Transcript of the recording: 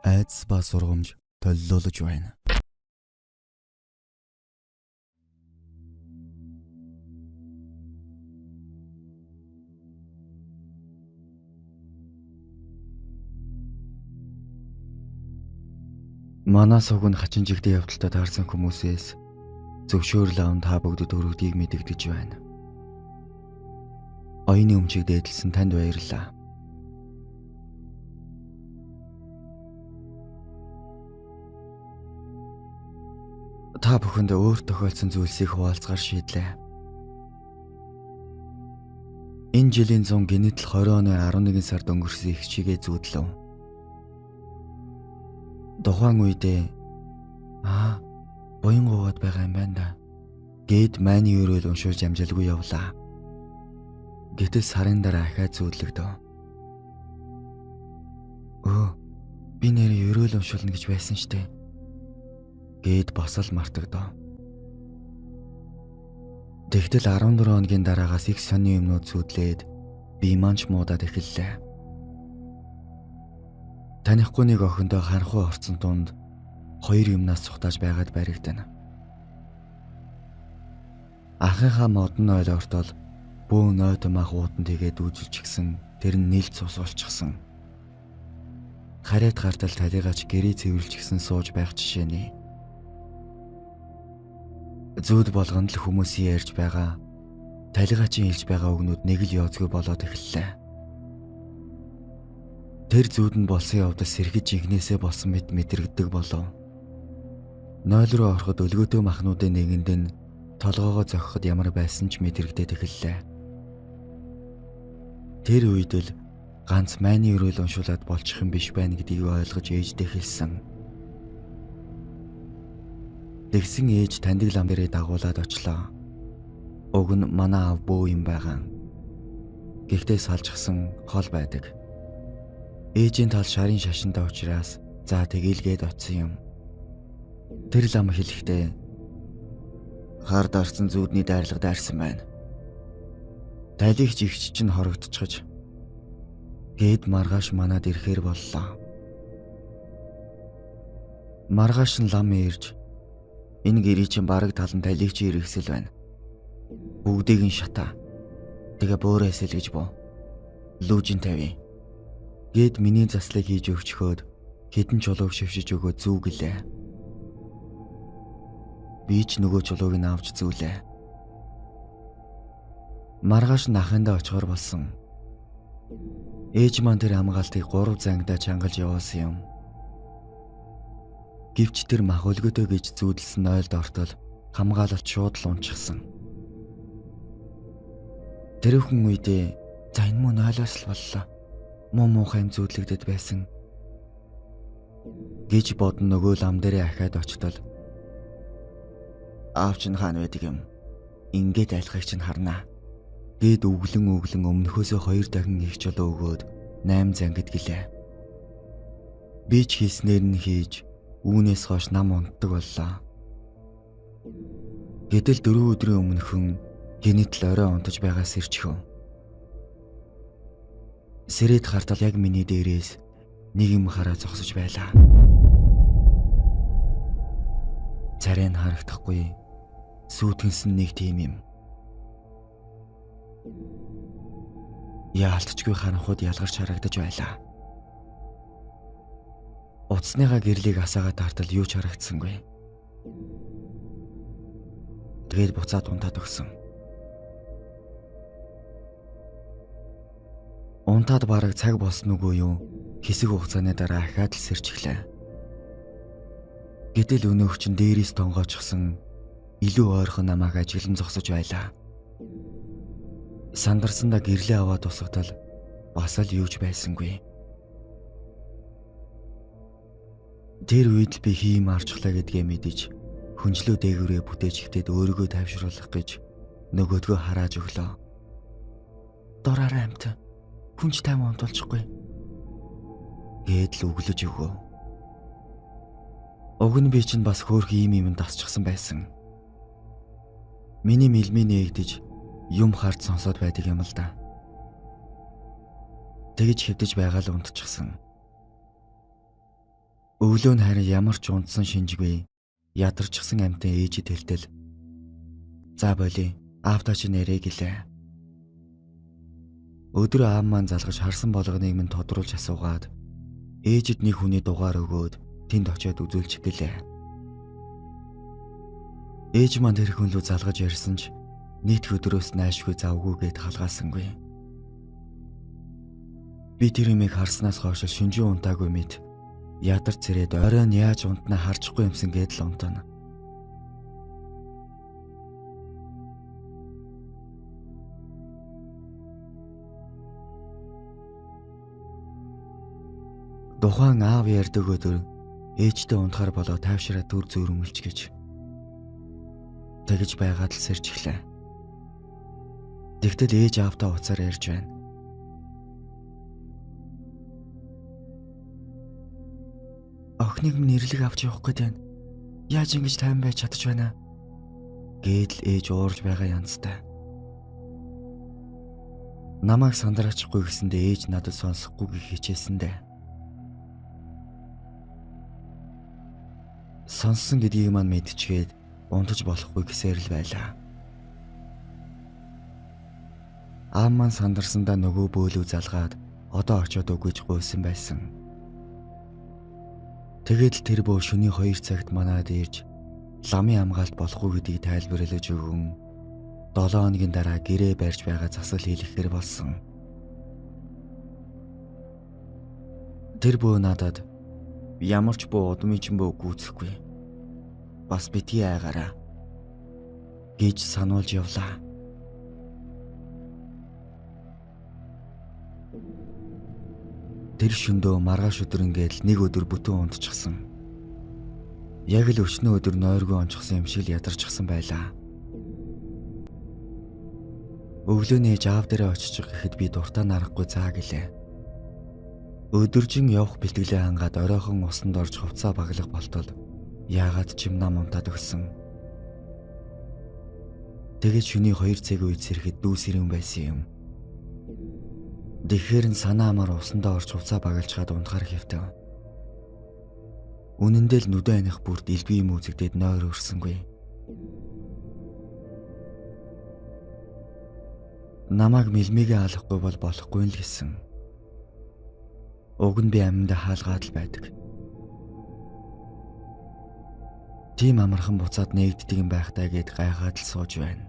айдас ба сургамж толилуулж байна. Манай суг нь хачин жигдээ явдалтай таарсан хүмүүсээс зөвшөөрөл аван та бүгдэд өргөдгийг мэдэгдэж байна. Оюуны өмчийг дээдлсэн танд баярлалаа. Та бүхэнд өөр тохиолдсон зүйлсийг хуваалцгаар шийдлээ. Энэ жилийн 100 гинэтл 20 оны 11 сард өнгөрсөн их чигээ зүүдлэв. Тухайн үедээ буян гуугаад байгаа юм байна да. Гээд майны өрөөл уншуулж амжилтгүй явлаа. Гэтэл сарын дараа ахаад зүүдлэгдэв. Би нэрээ өрөөл уншуулна гэж байсан штэ. Гээд бас л мартагдав. Тэгтэл 14 хоногийн дараагаас их сонин юмнууд зүүдлээд би манч муудаад эхэллээ. Танихгүй нэг охиндоо харанхуй орцсон тунд хоёр юмнаас цухтааж байгаад баригдана. Ахынхаа модон ойл ортол бүү нойтон мах уутан тэгээд үүжилчихсэн. Тэр нь нийл цус болчихсон. Хараад гартал талигач гэрээ цэвэрлжсэн сууж байх жишээний. Зүүд болгонд л хүмүүсийн ярьж байгаа, талигачийн хэлж байгаа үгнүүд нэг л ёозгүй болоод эхэллээ. Тэр зүүд нь болсон явдал сэрхэж игнээсээ болсон мэт мэдрэгддэг болов. Нойл руу ороход өлгөөтэй махнуудын нэгэнд нь толгоогоо зохиход ямар байсан ч мэдрэгдээд эхэллээ. Тэр үед л ганц майны өрөөл уншуулад болчих юм биш байна гэдгийг ойлгож ээждээ хэлсэн. Тэгсэн ээж таньдаг лам дээрээ дагуулад очлоо. Уг нь манай аав бөө юм байгаа. Гэхдээ салжчихсан хол байдаг. Ээжийн тал шарын шашинтай учраас за тэгэлгээд оцсон юм. Тэр лам хэлэхдээ хард орсон зүудний дайрлага дайрсан байна. Талигч ихч чинь хорогдчихж гээд маргааш манад ирэхээр боллоо. Маргааш нь лам ирж энэ гэрээ чинь бараг талан талигчийн иргэсэл байна. Бүгдийг нь шатаа. Тэгээ бөөрөөс л гэж боо. Лүүжин тавь. Гээд миний заслыг хийж өгчхөөд хідэн чулууг шившиж өгөө зүүглээ. Би ч нөгөө чулууг нь авч зүүлээ. Маргааш нахандаа очихоор болсон. Ээж маань тэр хамгаалтыг 3 зангидаа чангалж явуулсан юм. Гэвч тэр мах өлгөдөө гэж зүүдэлсэн ойлд ортол хамгаалалт шууд л унчихсан. Тэр хүн үедээ за энэ мөн ойлоос л боллоо. Муухай юм зүүдлэгдэд байсан гэж бодно нөгөө лам дээрээ ахаад очтол аавч нь хаана байдаг юм ингээд айлхыг чинь харнаа гээд өглөн өмнөхөөсөө 2 дахин их чулуу өгөөд 8 зангид гэлээ. Би ч хийснээр нь хийж үүнээс хойш нам унтдаг боллоо. Гэтэл 4 өдрийн өмнөхөн гинэтл орой унтаж байгаас ирчихв. Сэрэд хартал яг миний дээрээс нэг юм хараа зогсож байлаа. Царай нь харагдахгүй сүйтгэнсэн нэг тийм юм. Яалтчгүй харанхууд ялгарч харагдаж байлаа. Утасныхаа гэрлийг асаагаа тартал юу ч харагдсангүй. Тэгээд буцаад унтаад өгсөн. Унтаад бараг цаг болсон үгүй юу? Хэсэг хугацааны дараа ахаад л сэрчихлээ. Гэтэл өнөөх чинь дээрээс тонгоочсон илүү ойрхон намайг ажиглан зогсож байлаа. Сандарсандаа гэрлээ аваад тусгатал бас л юуч байсангүй. Тэр үед л би хийм арчлаа гэдгээ мэдэж хүнчлөө дээгүүрээ бүтээж ихтэйд өөрийгөө тайвшруулах гэж нөгөөдгөө харааж өглөө. Дораарай амт. Хүнч тайван унтуулчихгүй. Гээд л өглөж өгөө. Уг нь би чинь бас хөөх юм тасчихсан байсан. Миний мэлмий нээгдэж юм хард сонсоод байдаг юм л да. Тэгж хэвдэж байгаа л унтчихсан. Өглөө нь харин ямар ч унтсан шинжгүй ядарчихсан амьтан ээжид хэлтэл. За боли, аавтаа чи нэрээ гэлээ. Өдөр аав маань залгаж харсан болгоныг минь тодруулж асуугаад ээжид нэг хүний дугаар өгөөд тэнд очиод үзүүлчих гэлээ. Ээж маань тэр хүн лүү залгаж ярьсан ч нийт өдрөөс найшгүй завгүй гэд халгаасангүй. Би тэр юмыг харснаас хойш шинжүү унтаагүй мэд ядарч зэрээд оройн яаж унтнаа харчихгүй юмсан гээд л унтана. Тухайн аав ярьдаг өдөр ээжтэй унтахаар болоо тайвшраа дүр зөрөмөлч гэж. Тэгэж байгаад л сэржиглээ. Тэгтэл ээж аавтаа уцаар ярьж байна. Охиныг минь нэрлэг авч явах гээд байна. Яаж ингэж тайван байж чадаж байна? Гээд л ээж уурж байгаа янзтай. Намайг сандраачихгүй гэсэндээ ээж надад сонсохгүйг хичээсэндээ. Сонссон гэдгийг маань мэдчихээд унтаж болохгүй гэсээр л байлаа. Аав маань сандарсандаа нөгөө бөөлөө залгаад одоо очиод үгүйж гуйсан байсан. Тэгээд л тэр бөө шөнийн 2 цагт манад ирж ламын хамгаалт болохгүй гэдгийг тайлбарлаж өгөн 7 хоногийн дараа гэрээ барьж байгаа засал хийлгэхээр болсон. Тэр бөө надад ямар ч бөө удмын ч бөө гүйцэхгүй. Бас битгий айгаараа гэж сануулж явлаа. Тэр шөндөө маргааш өдрөнгөөл нэг өдөр бүтэн унтчихсан. Яг л өчнөө өдөр нойргүй онцгсон юм шиг л ядарчихсан байлаа. Өглөөний жаав дээрээ очиж гэхэд би дуртай нарахгүй заа гэлээ. Өдөржин явах бэлтгэлээ хангаад оройхон усанд орж хувцаа баглах болтол яагаад ч юм нам унтаад өгсөн. Тэгээд шөнийн 2 цагийн үед сэрэхэд дүүс ирэн байсан юм. Тэгэхээр нь санаа амар усандаа орж хувцаа багалжгаад унтахаар хэвтэв. Үнэндээ л нүдэн аних бүрд элбэг юм үзэгдээд нойр өрсөнгүй. Намайг мэлмигээ алахгүй бол болохгүй л гэсэн. Уг нь би аминдаа хаалгаад л байдаг. Тийм амархан буцаад нээгддэг юм байх таа гэд гайхаад л сууж байна.